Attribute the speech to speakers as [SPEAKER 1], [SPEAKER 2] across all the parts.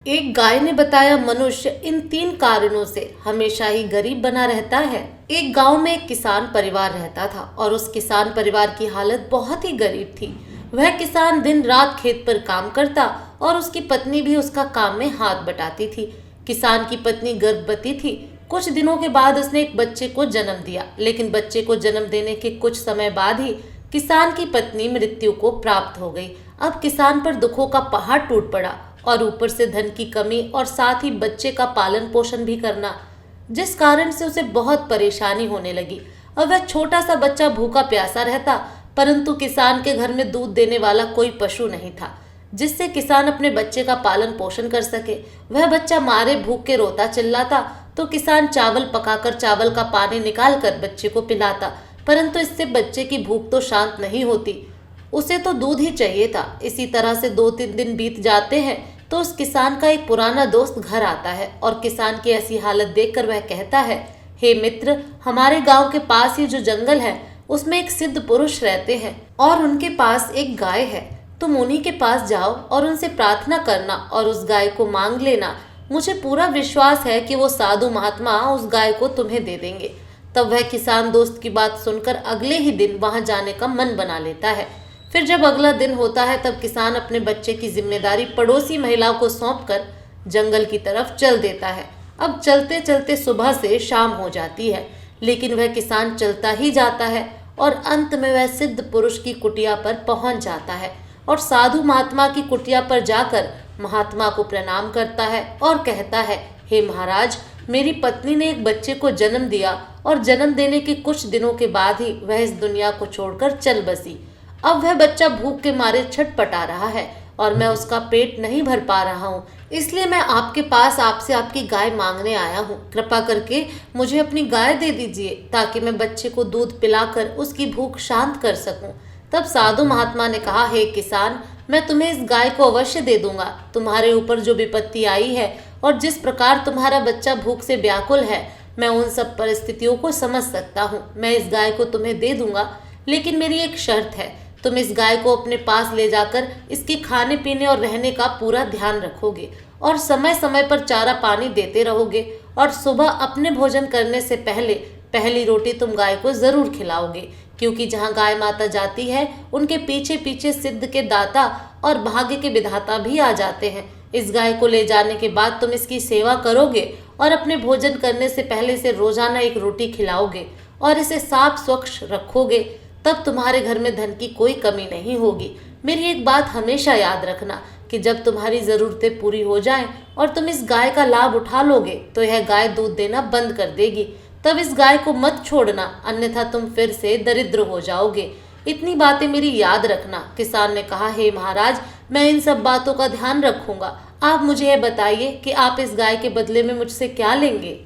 [SPEAKER 1] एक गाय ने बताया, मनुष्य इन 3 कारणों से हमेशा ही गरीब बना रहता है। एक गांव में एक किसान परिवार रहता था और उस किसान परिवार की हालत बहुत ही गरीब थी। वह किसान दिन रात खेत पर काम करता और उसकी पत्नी भी उसका काम में हाथ बटाती थी। किसान की पत्नी गर्भवती थी। कुछ दिनों के बाद उसने एक बच्चे को जन्म दिया, लेकिन बच्चे को जन्म देने के कुछ समय बाद ही किसान की पत्नी मृत्यु को प्राप्त हो गई। अब किसान पर दुखों का पहाड़ टूट पड़ा और ऊपर से धन की कमी और साथ ही बच्चे का पालन पोषण भी करना, जिस कारण से उसे बहुत परेशानी होने लगी। अब वह छोटा सा बच्चा भूखा प्यासा रहता, परंतु किसान के घर में दूध देने वाला कोई पशु नहीं था जिससे किसान अपने बच्चे का पालन पोषण कर सके। वह बच्चा मारे भूख के रोता चिल्लाता तो किसान चावल पकाकर चावल का पानी निकाल कर बच्चे को पिलाता, परंतु इससे बच्चे की भूख तो शांत नहीं होती, उसे तो दूध ही चाहिए था। इसी तरह से 2-3 दिन बीत जाते हैं तो उस किसान का एक पुराना दोस्त घर आता है और किसान की ऐसी हालत देखकर वह कहता है, हे मित्र, हमारे गांव के पास ही जो जंगल है उसमें एक सिद्ध पुरुष रहते हैं और उनके पास एक गाय है। तुम उन्हीं के पास जाओ और उनसे प्रार्थना करना और उस गाय को मांग लेना। मुझे पूरा विश्वास है कि वो साधु महात्मा उस गाय को तुम्हें दे देंगे। तब वह किसान दोस्त की बात सुनकर अगले ही दिन वहां जाने का मन बना लेता है। फिर जब अगला दिन होता है तब किसान अपने बच्चे की जिम्मेदारी पड़ोसी महिलाओं को सौंपकर जंगल की तरफ चल देता है। अब चलते चलते सुबह से शाम हो जाती है, लेकिन वह किसान चलता ही जाता है और अंत में वह सिद्ध पुरुष की कुटिया पर पहुंच जाता है और साधु महात्मा की कुटिया पर जाकर महात्मा को प्रणाम करता है और कहता है, हे महाराज, मेरी पत्नी ने एक बच्चे को जन्म दिया और जन्म देने के कुछ दिनों के बाद ही वह इस दुनिया को छोड़कर चल बसी। अब वह बच्चा भूख के मारे छटपटा रहा है और मैं उसका पेट नहीं भर पा रहा हूँ, इसलिए मैं आपके पास आपसे आपकी गाय मांगने आया हूँ। कृपा करके मुझे अपनी गाय दे दीजिए ताकि मैं बच्चे को दूध पिलाकर उसकी भूख शांत कर सकूं। तब साधु महात्मा ने कहा, हे किसान, मैं तुम्हें इस गाय को अवश्य दे दूंगा। तुम्हारे ऊपर जो विपत्ति आई है और जिस प्रकार तुम्हारा बच्चा भूख से व्याकुल है, मैं उन सब परिस्थितियों को समझ सकता हूँ। मैं इस गाय को तुम्हें दे दूंगा, लेकिन मेरी एक शर्त है। तुम इस गाय को अपने पास ले जाकर इसके खाने पीने और रहने का पूरा ध्यान रखोगे और समय समय पर चारा पानी देते रहोगे और सुबह अपने भोजन करने से पहले पहली रोटी तुम गाय को जरूर खिलाओगे, क्योंकि जहाँ गाय माता जाती है उनके पीछे पीछे सिद्ध के दाता और भाग्य के विधाता भी आ जाते हैं। इस गाय को ले जाने के बाद तुम इसकी सेवा करोगे और अपने भोजन करने से पहले इसे रोजाना एक रोटी खिलाओगे और इसे साफ स्वच्छ रखोगे, तब तुम्हारे घर में धन की कोई कमी नहीं होगी। मेरी एक बात हमेशा याद रखना कि जब तुम्हारी ज़रूरतें पूरी हो जाएं और तुम इस गाय का लाभ उठा लोगे तो यह गाय दूध देना बंद कर देगी। तब इस गाय को मत छोड़ना, अन्यथा तुम फिर से दरिद्र हो जाओगे। इतनी बातें मेरी याद रखना। किसान ने कहा, हे महाराज, मैं इन सब बातों का ध्यान रखूंगा। आप मुझे यह बताइए कि आप इस गाय के बदले में मुझसे क्या लेंगे।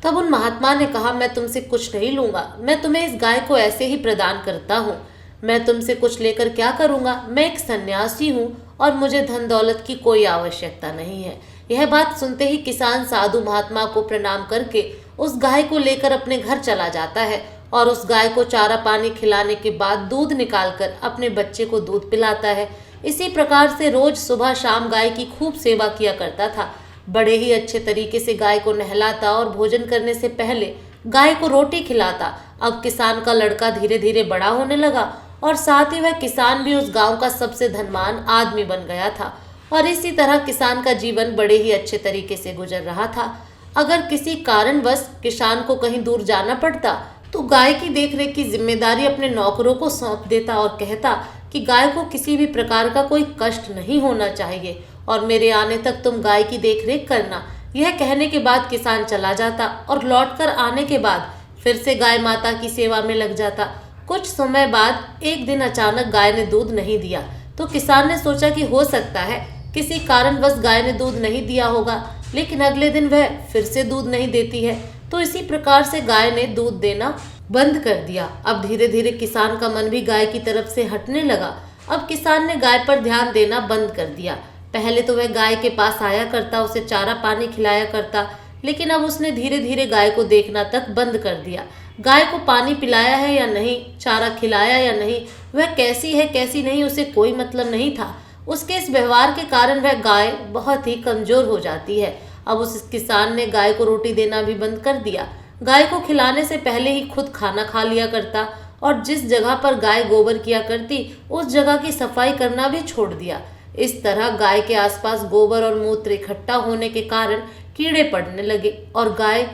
[SPEAKER 1] तब उन महात्मा ने कहा, मैं तुमसे कुछ नहीं लूंगा, मैं तुम्हें इस गाय को ऐसे ही प्रदान करता हूँ। मैं तुमसे कुछ लेकर क्या करूँगा, मैं एक सन्यासी हूँ और मुझे धन दौलत की कोई आवश्यकता नहीं है। यह बात सुनते ही किसान साधु महात्मा को प्रणाम करके उस गाय को लेकर अपने घर चला जाता है और उस गाय को चारा पानी खिलाने के बाद दूध निकालकर अपने बच्चे को दूध पिलाता है। इसी प्रकार से रोज सुबह शाम गाय की खूब सेवा किया करता था। बड़े ही अच्छे तरीके से गाय को नहलाता और भोजन करने से पहले गाय को रोटी खिलाता। अब किसान का लड़का धीरे धीरे बड़ा होने लगा और साथ ही वह किसान भी उस गांव का सबसे धनवान आदमी बन गया था और इसी तरह किसान का जीवन बड़े ही अच्छे तरीके से गुजर रहा था। अगर किसी कारणवश किसान को कहीं दूर जाना पड़ता तो गाय की देखरेख की जिम्मेदारी अपने नौकरों को सौंप देता और कहता कि गाय को किसी भी प्रकार का कोई कष्ट नहीं होना चाहिए और मेरे आने तक तुम गाय की देखरेख करना। यह कहने के बाद किसान चला जाता और लौटकर आने के बाद फिर से गाय माता की सेवा में लग जाता। कुछ समय बाद एक दिन अचानक गाय ने दूध नहीं दिया तो किसान ने सोचा कि हो सकता है किसी कारणवश गाय ने दूध नहीं दिया होगा, लेकिन अगले दिन वह फिर से दूध नहीं देती है। तो इसी प्रकार से गाय ने दूध देना बंद कर दिया। अब धीरे धीरे किसान का मन भी गाय की तरफ से हटने लगा। अब किसान ने गाय पर ध्यान देना बंद कर दिया। पहले तो वह गाय के पास आया करता, उसे चारा पानी खिलाया करता, लेकिन अब उसने धीरे धीरे गाय को देखना तक बंद कर दिया। गाय को पानी पिलाया है या नहीं, चारा खिलाया या नहीं, वह कैसी है कैसी नहीं, उसे कोई मतलब नहीं था। उसके इस व्यवहार के कारण वह गाय बहुत ही कमजोर हो जाती है। अब उस किसान ने गाय को रोटी देना भी बंद कर दिया। गाय को खिलाने से पहले ही खुद खाना खा लिया करता और जिस जगह पर गाय गोबर किया करती उस जगह की सफाई करना भी छोड़ दिया। इस तरह गाय के आसपास गोबर और मूत्र इकट्ठा होने के कारण कीड़े पड़ने लगे और गाय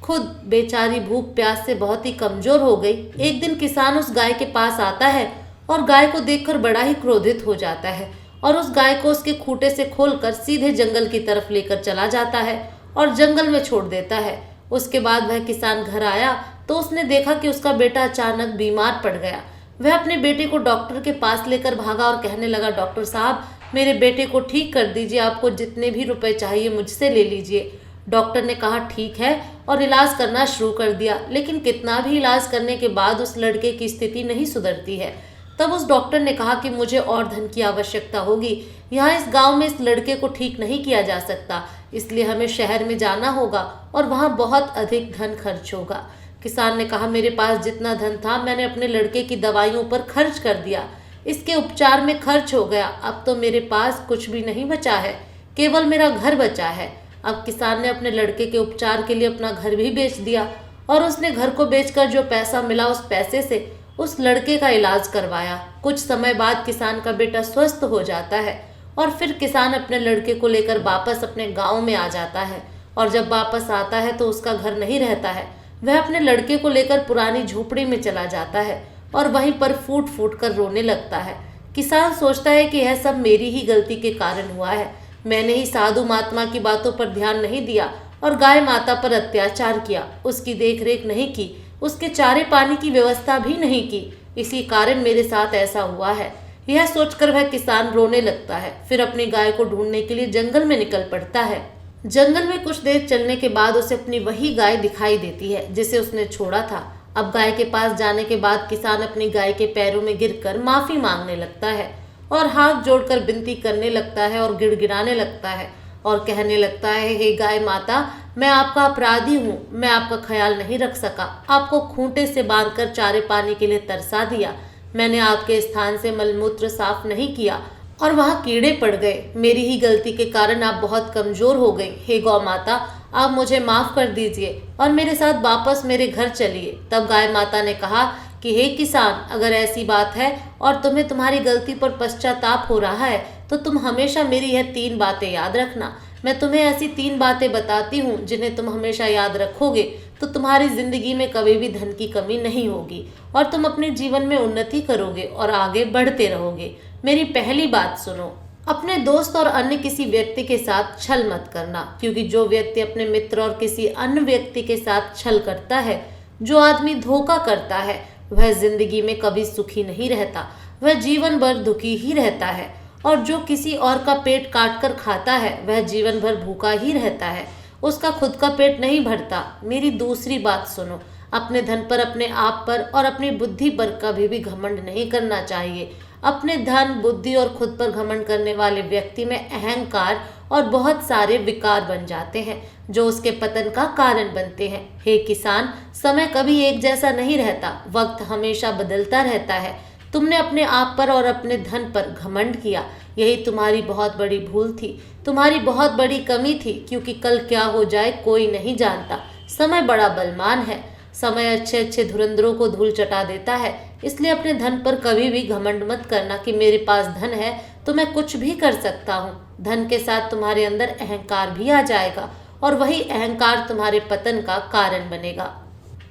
[SPEAKER 1] खुद बेचारी भूख प्यास से बहुत ही कमजोर हो गई। एक दिन किसान उस गाय के पास आता है और गाय को देखकर बड़ा ही क्रोधित हो जाता है और उस गाय को उसके खूंटे से खोलकर सीधे जंगल की तरफ लेकर चला जाता है और जंगल में छोड़ देता है। उसके बाद वह किसान घर आया तो उसने देखा कि उसका बेटा अचानक बीमार पड़ गया। वह अपने बेटे को डॉक्टर के पास लेकर भागा और कहने लगा, डॉक्टर साहब मेरे बेटे को ठीक कर दीजिए, आपको जितने भी रुपए चाहिए मुझसे ले लीजिए। डॉक्टर ने कहा ठीक है और इलाज करना शुरू कर दिया, लेकिन कितना भी इलाज करने के बाद उस लड़के की स्थिति नहीं सुधरती है। तब उस डॉक्टर ने कहा कि मुझे और धन की आवश्यकता होगी, यहाँ इस गांव में इस लड़के को ठीक नहीं किया जा सकता, इसलिए हमें शहर में जाना होगा और वहाँ बहुत अधिक धन खर्च होगा। किसान ने कहा मेरे पास जितना धन था मैंने अपने लड़के की दवाइयों पर खर्च कर दिया, इसके उपचार में खर्च हो गया, अब तो मेरे पास कुछ भी नहीं बचा है, केवल मेरा घर बचा है। अब किसान ने अपने लड़के के उपचार के लिए अपना घर भी बेच दिया और उसने घर को बेचकर जो पैसा मिला उस पैसे से उस लड़के का इलाज करवाया। कुछ समय बाद किसान का बेटा स्वस्थ हो जाता है और फिर किसान अपने लड़के को लेकर वापस अपने गांव में आ जाता है और जब वापस आता है तो उसका घर नहीं रहता है। वह अपने लड़के को लेकर पुरानी झोपड़ी में चला जाता है और वहीं पर फूट फूट कर रोने लगता है। किसान सोचता है कि यह सब मेरी ही गलती के कारण हुआ है, मैंने ही साधु महात्मा की बातों पर ध्यान नहीं दिया और गाय माता पर अत्याचार किया, उसकी देखरेख नहीं की, उसके चारे पानी की व्यवस्था भी नहीं की, इसी कारण मेरे साथ ऐसा हुआ है। यह सोचकर वह किसान रोने लगता है। फिर अपनी गाय को ढूंढने के लिए जंगल में निकल पड़ता है। जंगल में कुछ देर चलने के बाद उसे अपनी वही गाय दिखाई देती है जिसे उसने छोड़ा था। अब गाय के पास जाने के बाद किसान अपनी गाय के पैरों में गिरकर माफी मांगने लगता है और हाथ जोड़कर विनती करने लगता है और गिड़गिड़ाने लगता है और कहने लगता है, हे गाय माता, मैं आपका अपराधी हूँ, मैं आपका ख्याल नहीं रख सका, आपको खूंटे से बांधकर चारे पानी के लिए तरसा दिया, मैंने आपके स्थान से मलमूत्र साफ नहीं किया और वहाँ कीड़े पड़ गए, मेरी ही गलती के कारण आप बहुत कमजोर हो गई। हे गौ माता, आप मुझे माफ कर दीजिए और मेरे साथ वापस मेरे घर चलिए। तब गाय माता ने कहा कि हे किसान, अगर ऐसी बात है और तुम्हें तुम्हारी गलती पर पश्चाताप हो रहा है तो तुम हमेशा मेरी यह 3 बातें याद रखना। मैं तुम्हें ऐसी 3 बातें बताती हूँ जिन्हें तुम हमेशा याद रखोगे तो तुम्हारी जिंदगी में कभी भी धन की कमी नहीं होगी और तुम अपने जीवन में उन्नति करोगे और आगे बढ़ते रहोगे। मेरी पहली बात सुनो, अपने दोस्त और अन्य किसी व्यक्ति के साथ छल मत करना, क्योंकि जो व्यक्ति अपने मित्र और किसी अन्य व्यक्ति के साथ छल करता है, जो आदमी धोखा करता है, वह जिंदगी में कभी सुखी नहीं रहता, वह जीवन भर दुखी ही रहता है और जो किसी और का पेट काट कर खाता है वह जीवन भर भूखा ही रहता है, उसका खुद का पेट नहीं भरता। मेरी दूसरी बात सुनो, अपने धन पर, अपने आप पर और अपनी बुद्धि पर कभी भी घमंड नहीं करना चाहिए। अपने धन, बुद्धि और खुद पर घमंड करने वाले व्यक्ति में अहंकार और बहुत सारे विकार बन जाते हैं जो उसके पतन का कारण बनते हैं। हे किसान, समय कभी एक जैसा नहीं रहता, वक्त हमेशा बदलता रहता है। तुमने अपने आप पर और अपने धन पर घमंड किया, यही तुम्हारी बहुत बड़ी भूल थी, तुम्हारी बहुत बड़ी कमी थी, क्योंकि कल क्या हो जाए कोई नहीं जानता। समय बड़ा बलवान है, समय अच्छे अच्छे धुरंधरों को धूल चटा देता है, इसलिए अपने धन पर कभी भी घमंड मत करना कि मेरे पास धन है तो मैं कुछ भी कर सकता हूँ। धन के साथ तुम्हारे अंदर अहंकार भी आ जाएगा और वही अहंकार तुम्हारे पतन का कारण बनेगा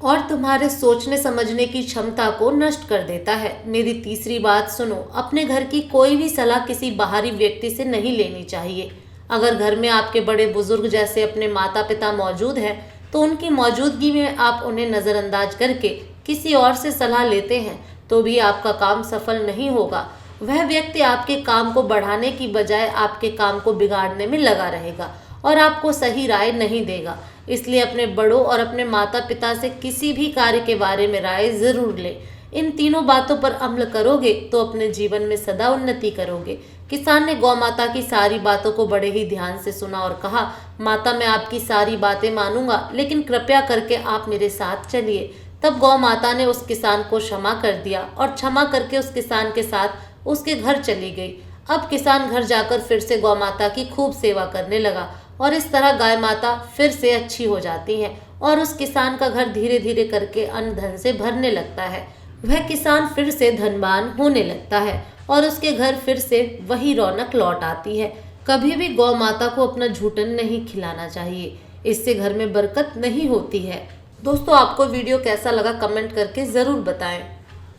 [SPEAKER 1] और तुम्हारे सोचने समझने की क्षमता को नष्ट कर देता है। मेरी तीसरी बात सुनो, अपने घर की कोई भी सलाह किसी बाहरी व्यक्ति से नहीं लेनी चाहिए। अगर घर में आपके बड़े बुजुर्ग जैसे अपने माता पिता मौजूद हैं तो उनकी मौजूदगी में आप उन्हें नज़रअंदाज करके किसी और से सलाह लेते हैं तो भी आपका काम सफल नहीं होगा। वह व्यक्ति आपके काम को बढ़ाने की बजाय आपके काम को बिगाड़ने में लगा रहेगा और आपको सही राय नहीं देगा। इसलिए अपने बड़ों और अपने माता पिता से किसी भी कार्य के बारे में राय जरूर लें। इन तीनों बातों पर अमल करोगे तो अपने जीवन में सदा उन्नति करोगे। किसान ने गौ माता की सारी बातों को बड़े ही ध्यान से सुना और कहा, माता, मैं आपकी सारी बातें मानूंगा, लेकिन कृपया करके आप मेरे साथ चलिए। तब गौ माता ने उस किसान को क्षमा कर दिया और क्षमा करके उस किसान के साथ उसके घर चली गई। अब किसान घर जाकर फिर से गौ माता की खूब सेवा करने लगा और इस तरह गाय माता फिर से अच्छी हो जाती है और उस किसान का घर धीरे धीरे करके अन्न धन से भरने लगता है। वह किसान फिर से धनवान होने लगता है और उसके घर फिर से वही रौनक लौट आती है। कभी भी गौ माता को अपना झूठन नहीं खिलाना चाहिए, इससे घर में बरकत नहीं होती है। दोस्तों, आपको वीडियो कैसा लगा कमेंट करके ज़रूर बताएं।